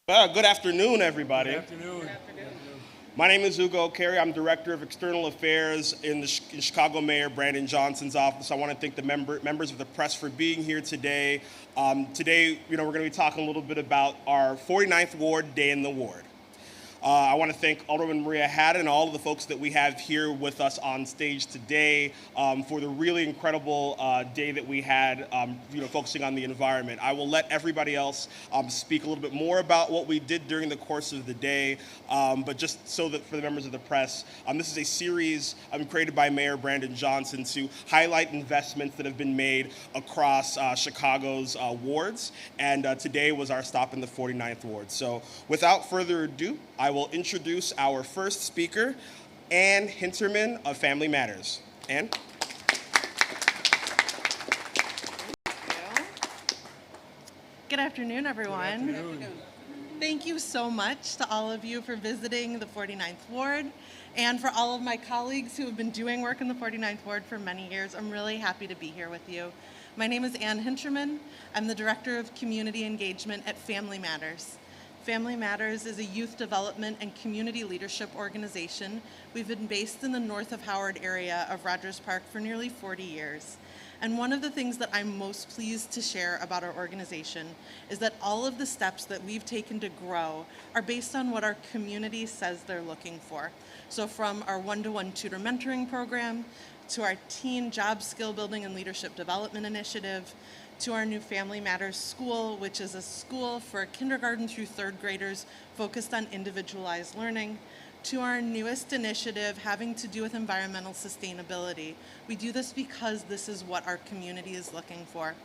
Good afternoon, everybody. Good afternoon. My name is Ugo Carey. I'm Director of External Affairs in Chicago Mayor Brandon Johnson's office. I want to thank the members of the press for being here today. Today, we're going to be talking a little bit about our 49th Ward Day in the Ward. I want to thank Alderman Maria Haden and all of the folks that we have here with us on stage today for the really incredible day that we had, focusing on the environment. I will let everybody else speak a little bit more about what we did during the course of the day, but just so that for the members of the press, this is a series created by Mayor Brandon Johnson to highlight investments that have been made across Chicago's wards, and today was our stop in the 49th Ward. So without further ado, I will introduce our first speaker, Ann Hinterman of Family Matters. Ann? Good afternoon, everyone. Good afternoon. Thank you so much to all of you for visiting the 49th Ward and for all of my colleagues who have been doing work in the 49th Ward for many years. I'm really happy to be here with you. My name is Ann Hinterman. I'm the Director of Community Engagement at Family Matters. Family Matters is a youth development and community leadership organization. We've been based in the north of Howard area of Rogers Park for nearly 40 years. And one of the things that I'm most pleased to share about our organization is that all of the steps that we've taken to grow are based on what our community says they're looking for. So from our one-to-one tutor mentoring program, to our teen job skill building and leadership development initiative, to our new Family Matters School, which is a school for kindergarten through third graders focused on individualized learning, to our newest initiative having to do with environmental sustainability. We do this because this is what our community is looking for.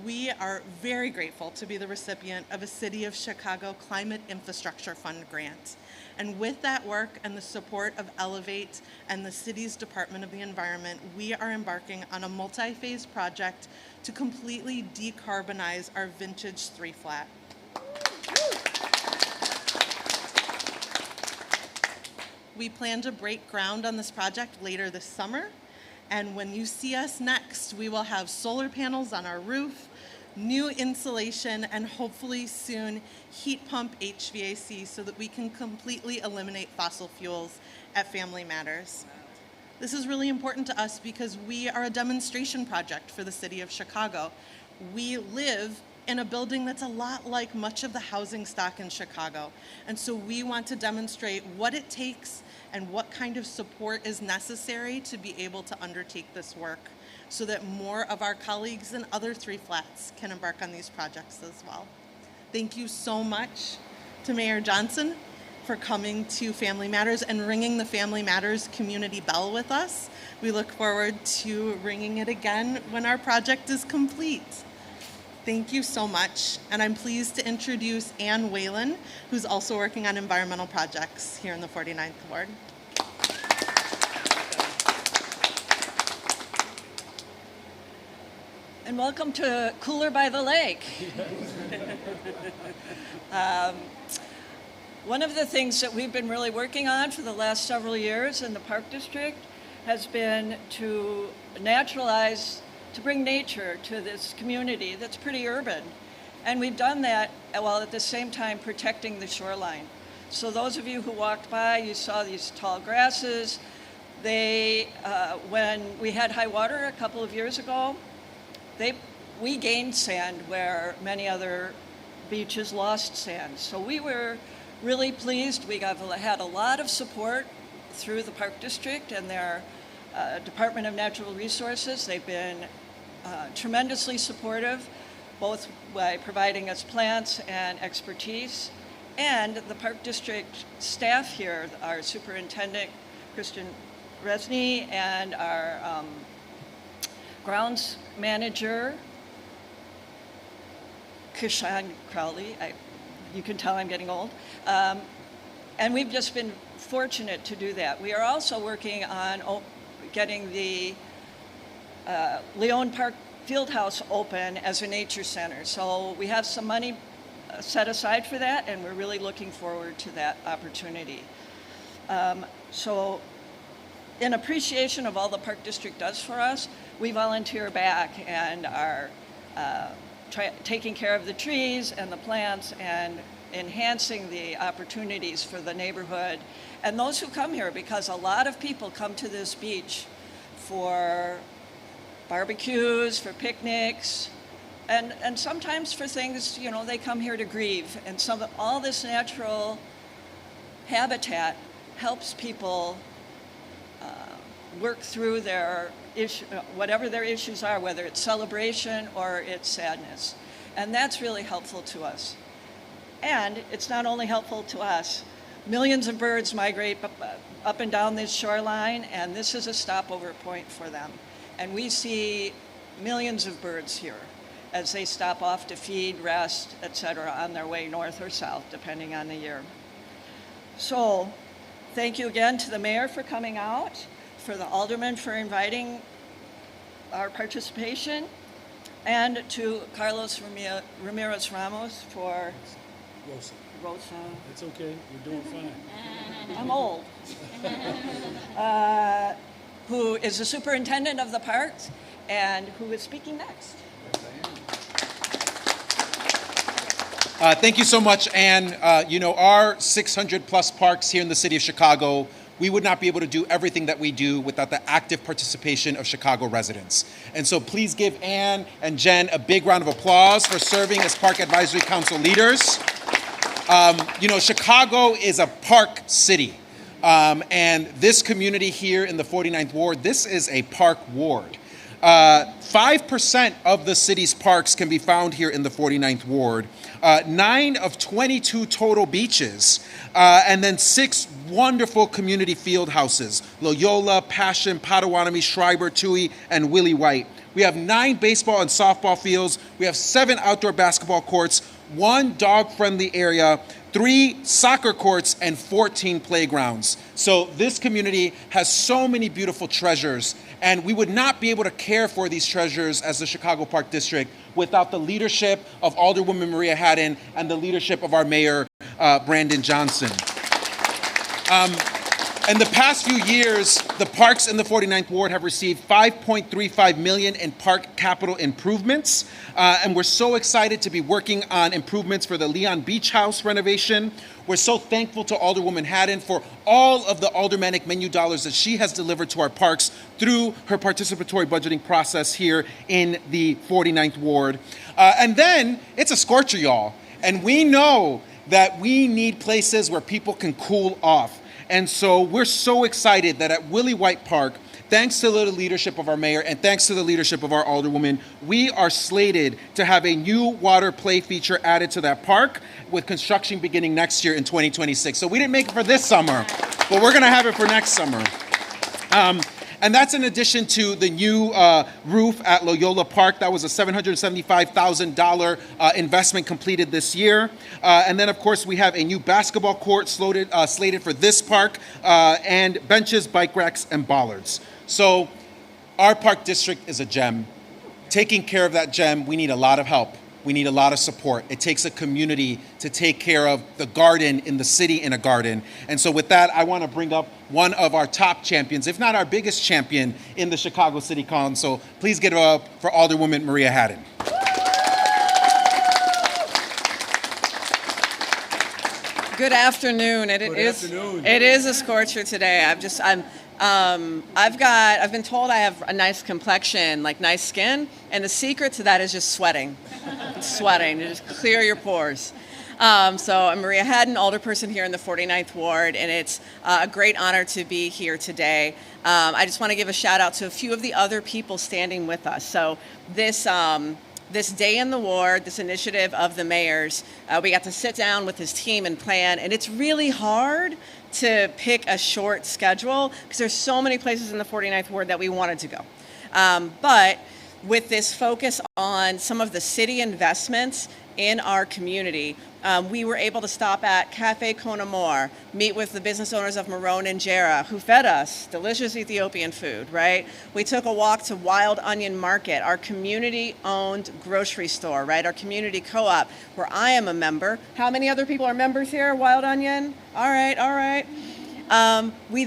We are very grateful to be the recipient of a City of Chicago Climate Infrastructure Fund grant. And with that work and the support of Elevate and the city's Department of the Environment, we are embarking on a multi-phase project to completely decarbonize our vintage 3-flat. We plan to break ground on this project later this summer. And when you see us next, we will have solar panels on our roof, new insulation, and hopefully soon heat pump HVAC so that we can completely eliminate fossil fuels at Family Matters. This is really important to us because we are a demonstration project for the city of Chicago. We live in a building that's a lot like much of the housing stock in Chicago. And so we want to demonstrate what it takes and what kind of support is necessary to be able to undertake this work so that more of our colleagues in other 3-flats can embark on these projects as well. Thank you so much to Mayor Johnson for coming to Family Matters and ringing the Family Matters community bell with us. We look forward to ringing it again when our project is complete. Thank you so much, and I'm pleased to introduce Ann Whalen, who's also working on environmental projects here in the 49th Ward. And welcome to Cooler by the Lake. One of the things that we've been really working on for the last several years in the Park District has been to naturalize, to bring nature to this community that's pretty urban. And we've done that while at the same time protecting the shoreline. So those of you who walked by, you saw these tall grasses. When we had high water a couple of years ago, we gained sand where many other beaches lost sand. So we were really pleased. We had a lot of support through the Park District and their Department of Natural Resources. They've been tremendously supportive, both by providing us plants and expertise. And the Park District staff here, our superintendent, Christian Resny, and our grounds manager, Kishan Crowley. You can tell I'm getting old. And we've just been fortunate to do that. We are also working on getting the Leone Park Fieldhouse open as a nature center. So we have some money set aside for that, and we're really looking forward to that opportunity. So in appreciation of all the Park District does for us, we volunteer back and are taking care of the trees and the plants and enhancing the opportunities for the neighborhood and those who come here, because a lot of people come to this beach for barbecues, for picnics, and sometimes for things, you know, they come here to grieve. And all this natural habitat helps people work through their issue, whatever their issues are, whether it's celebration or it's sadness. And that's really helpful to us. And it's not only helpful to us. Millions of birds migrate up and down this shoreline, and this is a stopover point for them. And we see millions of birds here as they stop off to feed, rest, etc., on their way north or south, depending on the year. So, thank you again to the mayor for coming out, for the aldermen for inviting our participation, and to Carlos Ramirez Ramos for Rosa. It's okay. You're doing fine. I'm old. Who is the superintendent of the parks and who is speaking next. Thank you so much, Ann. You know, our 600 plus parks here in the city of Chicago, we would not be able to do everything that we do without the active participation of Chicago residents. And so please give Ann and Jen a big round of applause for serving as Park Advisory Council leaders. You know, Chicago is a park city. And this community here in the 49th Ward, this is a park ward. 5% of the city's parks can be found here in the 49th Ward. 9 of 22 total beaches, and then 6 wonderful community field houses: Loyola, Passion, Potawatomi, Schreiber, Toohey, and Willie White. We have 9 baseball and softball fields. We have 7 outdoor basketball courts, 1 dog-friendly area, 3 soccer courts, and 14 playgrounds. So this community has so many beautiful treasures, and we would not be able to care for these treasures as the Chicago Park District without the leadership of Alderwoman Maria Haden and the leadership of our mayor, Brandon Johnson. In the past few years, the parks in the 49th Ward have received $5.35 million in park capital improvements. And we're so excited to be working on improvements for the Leon Beach House renovation. We're so thankful to Alderwoman Haden for all of the aldermanic menu dollars that she has delivered to our parks through her participatory budgeting process here in the 49th Ward. And then it's a scorcher, y'all. And we know that we need places where people can cool off. And so we're so excited that at Willie White Park, thanks to the leadership of our mayor and thanks to the leadership of our alderwoman, we are slated to have a new water play feature added to that park with construction beginning next year in 2026. So we didn't make it for this summer, but we're gonna have it for next summer. And that's in addition to the new roof at Loyola Park. That was a $775,000 investment completed this year. And then, of course, we have a new basketball court slated for this park, and benches, bike racks, and bollards. So our park district is a gem. Taking care of that gem, we need a lot of help. We need a lot of support. It takes a community to take care of the garden in the city in a garden. And so with that, I want to bring up one of our top champions, if not our biggest champion in the Chicago City Council. Please give it up for Alderwoman Maria Haden. Good afternoon. It is a scorcher today. I've been told I have a nice complexion, like nice skin, and the secret to that is just sweating. Sweating to just clear your pores. So I'm Maria Haden, alderperson here in the 49th Ward, and it's a great honor to be here today. I just want to give a shout out to a few of the other people standing with us. So this day in the ward, this initiative of the mayor's, we got to sit down with his team and plan, and it's really hard to pick a short schedule because there's so many places in the 49th Ward that we wanted to go. But with this focus on some of the city investments in our community, we were able to stop at Cafe Conamore, meet with the business owners of Marone and Jera, who fed us delicious Ethiopian food, right? We took a walk to Wild Onion Market, our community-owned grocery store, right? Our community co-op, where I am a member. How many other people are members here, Wild Onion? All right. We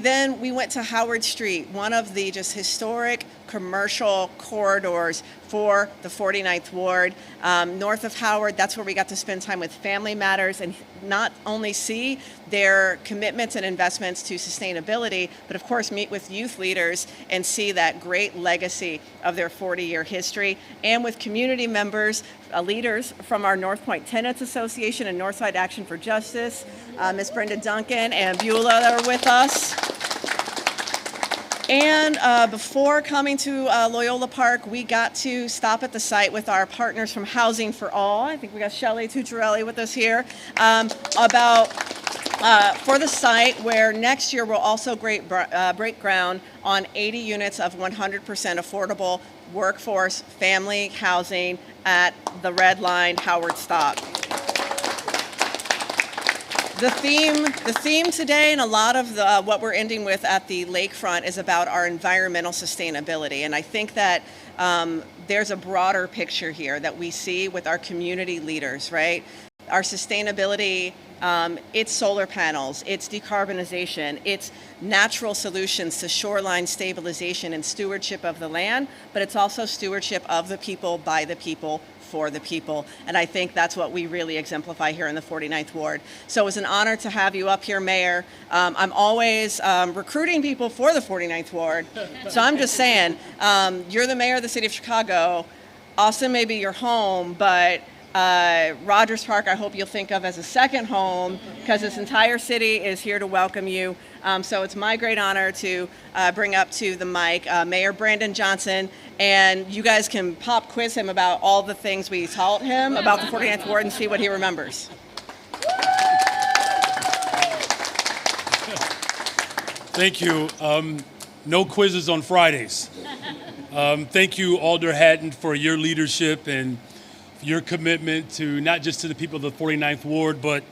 went to Howard Street, one of the just historic commercial corridors for the 49th Ward. North of Howard, that's where we got to spend time with Family Matters and not only see their commitments and investments to sustainability, but of course meet with youth leaders and see that great legacy of their 40-year history, and with community members, leaders from our North Point Tenants Association and Northside Action for Justice, Ms. Brenda Duncan and Beulah that are with us. And before coming to Loyola Park, we got to stop at the site with our partners from Housing for All. I think we got Shelley Tucciarelli with us here for the site where next year we'll also break ground on 80 units of 100% affordable workforce family housing at the Red Line Howard stop. The theme today, and a lot of what we're ending with at the lakefront, is about our environmental sustainability. And I think that there's a broader picture here that we see with our community leaders, right? Our sustainability, it's solar panels, it's decarbonization, it's natural solutions to shoreline stabilization and stewardship of the land, but it's also stewardship of the people, by the people, for the people. And I think that's what we really exemplify here in the 49th Ward. So it was an honor to have you up here, Mayor. I'm always recruiting people for the 49th Ward. So I'm just saying, you're the mayor of the city of Chicago. Austin may be your home, but Rogers Park, I hope you'll think of as a second home, because this entire city is here to welcome you. So it's my great honor to bring up to the mic Mayor Brandon Johnson, and you guys can pop quiz him about all the things we taught him about the 49th Ward and see what he remembers. Thank you. No quizzes on Fridays. Thank you, Alder Haden, for your leadership and your commitment to not just to the people of the 49th Ward, but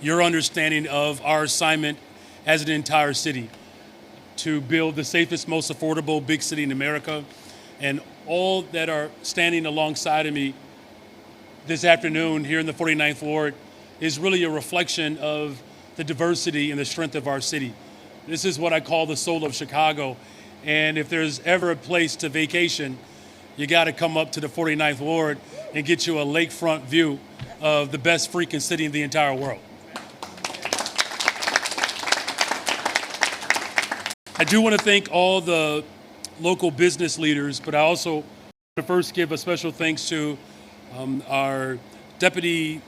your understanding of our assignment as an entire city to build the safest, most affordable big city in America. And all that are standing alongside of me this afternoon here in the 49th Ward is really a reflection of the diversity and the strength of our city. This is what I call the soul of Chicago. And if there's ever a place to vacation, you got to come up to the 49th Ward and get you a lakefront view of the best freaking city in the entire world. I do want to thank all the local business leaders, but I also want to first give a special thanks to our Deputy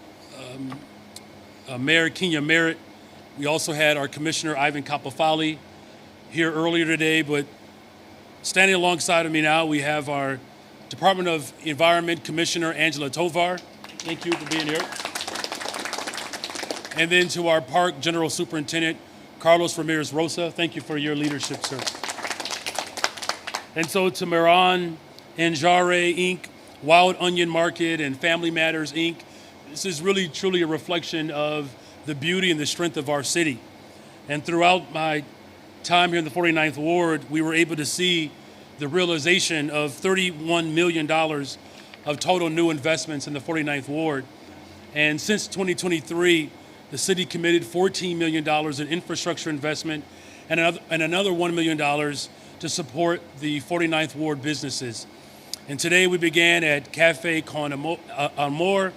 Mayor Kenya Merritt. We also had our Commissioner Ivan Kapafali here earlier today, but standing alongside of me now, we have our Department of Environment Commissioner Angela Tovar. Thank you for being here. And then to our Park General Superintendent, Carlos Ramirez Rosa. Thank you for your leadership, sir. And so to Miran and Jare Inc., Wild Onion Market, and Family Matters Inc., this is really truly a reflection of the beauty and the strength of our city. And throughout my time here in the 49th Ward, we were able to see the realization of $31 million of total new investments in the 49th Ward. And since 2023, the city committed $14 million in infrastructure investment and another $1 million to support the 49th Ward businesses. And today we began at Cafe Con Amor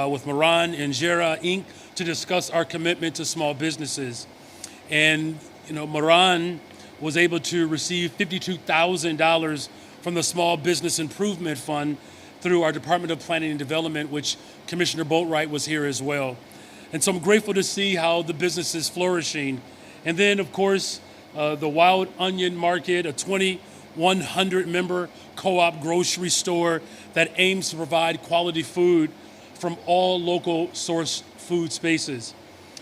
with Moran and Gera Inc. to discuss our commitment to small businesses. And, Moran was able to receive $52,000 from the Small Business Improvement Fund through our Department of Planning and Development, which Commissioner Boatwright was here as well. And so I'm grateful to see how the business is flourishing. And then, of course, the Wild Onion Market, a 2,100-member co-op grocery store that aims to provide quality food from all local source food spaces.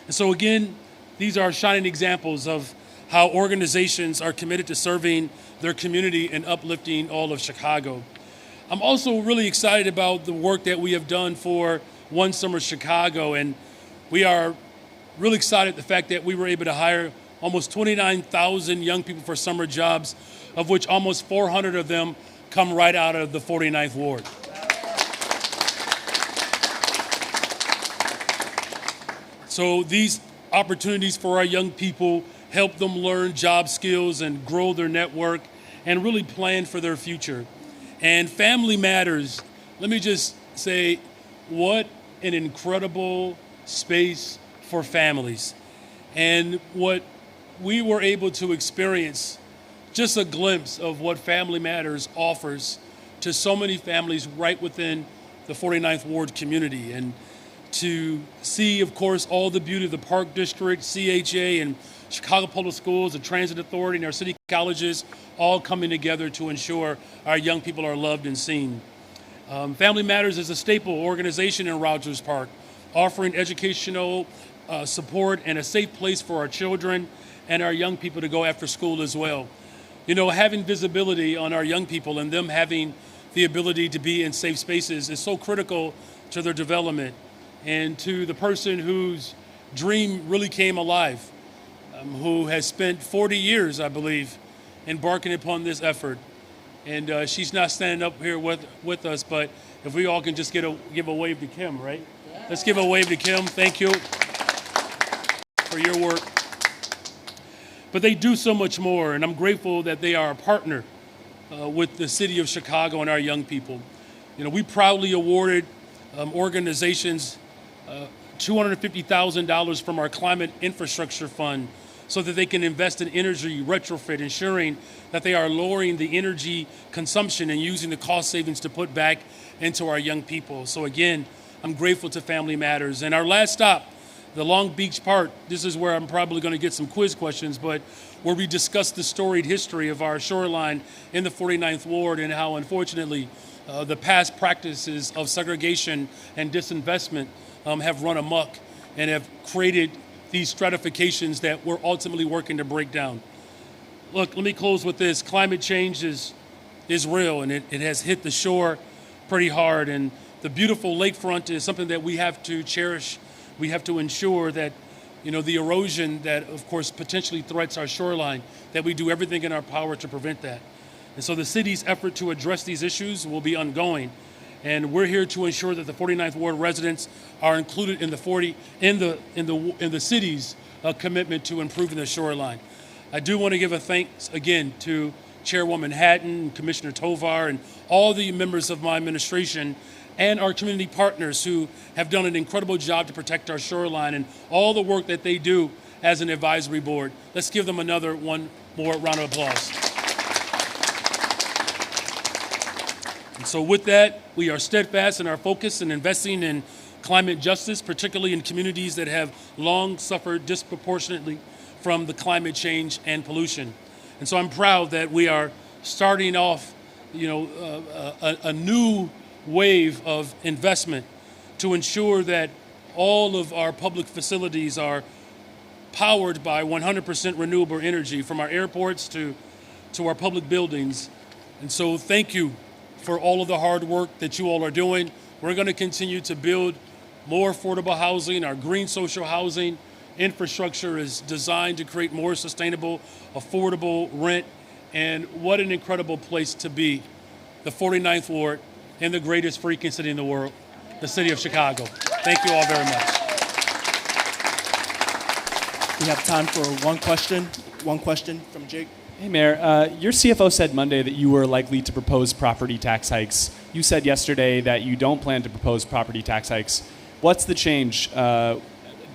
And so again, these are shining examples of how organizations are committed to serving their community and uplifting all of Chicago. I'm also really excited about the work that we have done for One Summer Chicago, and we are really excited at the fact that we were able to hire almost 29,000 young people for summer jobs, of which almost 400 of them come right out of the 49th Ward. So these opportunities for our young people help them learn job skills and grow their network and really plan for their future. And Family Matters, let me just say, what an incredible space for families. And what we were able to experience, just a glimpse of what Family Matters offers to so many families right within the 49th Ward community. And to see, of course, all the beauty of the Park District, CHA, and Chicago Public Schools, the Transit Authority, and our city colleges all coming together to ensure our young people are loved and seen. Family Matters is a staple organization in Rogers Park, offering educational support and a safe place for our children and our young people to go after school as well. You know, having visibility on our young people and them having the ability to be in safe spaces is so critical to their development and to the person whose dream really came alive, who has spent 40 years, I believe, embarking upon this effort. And she's not standing up here with us, but if we all can just give a wave to Kim, right? Yeah. Let's give a wave to Kim. Thank you for your work. But they do so much more, and I'm grateful that they are a partner with the city of Chicago and our young people. You know, we proudly awarded organizations $250,000 from our Climate Infrastructure Fund so that they can invest in energy retrofit, ensuring that they are lowering the energy consumption and using the cost savings to put back into our young people. So again, I'm grateful to Family Matters. And our last stop, the Long Beach part, this is where I'm probably going to get some quiz questions, but where we discuss the storied history of our shoreline in the 49th Ward and how, unfortunately, the past practices of segregation and disinvestment have run amok and have created these stratifications that we're ultimately working to break down. Look, let me close with this. Climate change is real, and it has hit the shore pretty hard, and the beautiful lakefront is something that we have to cherish. We have to ensure that, you know, the erosion that, of course, potentially threats our shoreline, that we do everything in our power to prevent that. And so the city's effort to address these issues will be ongoing. And we're here to ensure that the 49th Ward residents are included in the city's commitment to improving the shoreline. I do want to give a thanks again to Chairwoman Haden, Commissioner Tovar, and all the members of my administration and our community partners who have done an incredible job to protect our shoreline and all the work that they do as an advisory board. Let's give them one more round of applause. And so with that, we are steadfast in our focus in investing in climate justice, particularly in communities that have long suffered disproportionately from the climate change and pollution. And so I'm proud that we are starting off, you know, a new wave of investment to ensure that all of our public facilities are powered by 100% renewable energy, from our airports to our public buildings. And so thank you for all of the hard work that you all are doing. We're going to continue to build more affordable housing. Our green social housing infrastructure is designed to create more sustainable, affordable rent. And what an incredible place to be, the 49th Ward in the greatest freaking city in the world, the city of Chicago. Thank you all very much. We have time for one question from Jake. Hey, Mayor. Your CFO said Monday that you were likely to propose property tax hikes. You said yesterday that you don't plan to propose property tax hikes. What's the change? Do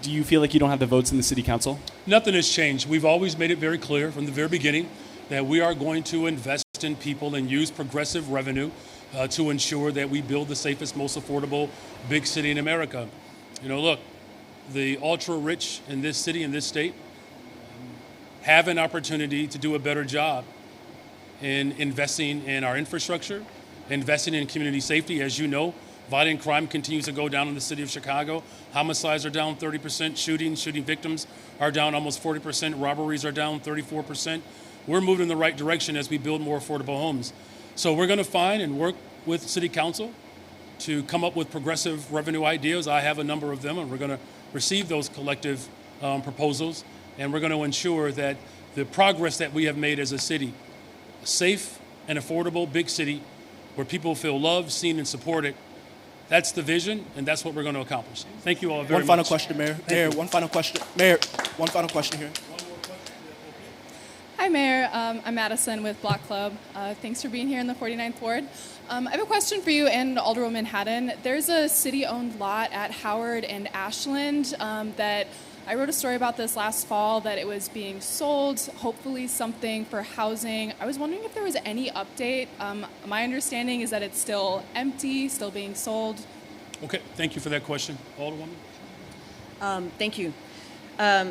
you feel like you don't have the votes in the city council? Nothing has changed. We've always made it very clear from the very beginning that we are going to invest in people and use progressive revenue to ensure that we build the safest, most affordable big city in America. You know, look, the ultra-rich in this city, in this state, have an opportunity to do a better job in investing in our infrastructure, investing in community safety. As you know, violent crime continues to go down in the city of Chicago. Homicides are down 30%, shooting victims are down almost 40%, robberies are down 34%. We're moving in the right direction as we build more affordable homes. So we're going to find and work with City Council to come up with progressive revenue ideas. I have a number of them, and we're going to receive those collective proposals, and we're going to ensure that the progress that we have made as a city, a safe and affordable big city where people feel loved, seen, and supported, that's the vision, and that's what we're going to accomplish. Thank you all very much. One final question, Mayor. Mayor, one final question. Mayor, one final question here. Hi, Mayor. I'm Madison with Block Club. Thanks for being here in the 49th Ward. I have a question for you and Alderwoman Haden. There's a city-owned lot at Howard and Ashland that I wrote a story about this last fall, that it was being sold, hopefully something for housing. I was wondering if there was any update. My understanding is that it's still empty, still being sold. Okay, thank you for that question. Alderwoman? Thank you.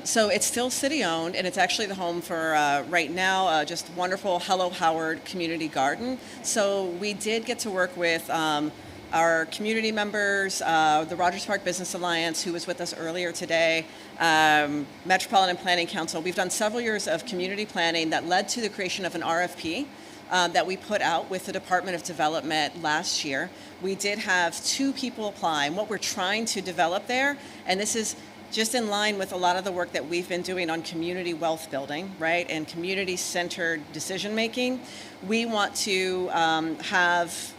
So it's still city-owned, and it's actually the home for, right now, just wonderful Hello Howard Community Garden. So we did get to work with our community members, the Rogers Park Business Alliance, who was with us earlier today, Metropolitan Planning Council. We've done several years of community planning that led to the creation of an RFP that we put out with the Department of Development last year. We did have 2 people apply, and what we're trying to develop there, and this is just in line with a lot of the work that we've been doing on community wealth building, right, and community-centered decision-making. We want to have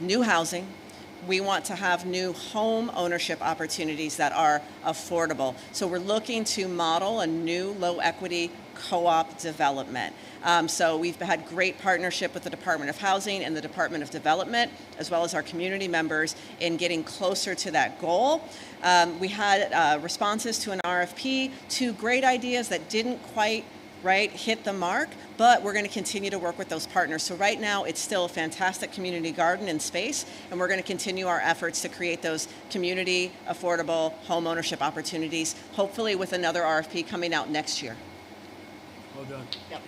new housing. We want to have new home ownership opportunities that are affordable. So we're looking to model a new low-equity co-op development. So we've had great partnership with the Department of Housing and the Department of Development, as well as our community members, in getting closer to that goal. We had responses to an RFP, 2 great ideas that didn't quite hit the mark, but we're going to continue to work with those partners. So right now, it's still a fantastic community garden and space, and we're going to continue our efforts to create those community, affordable home ownership opportunities, hopefully with another RFP coming out next year. Well done. Yep.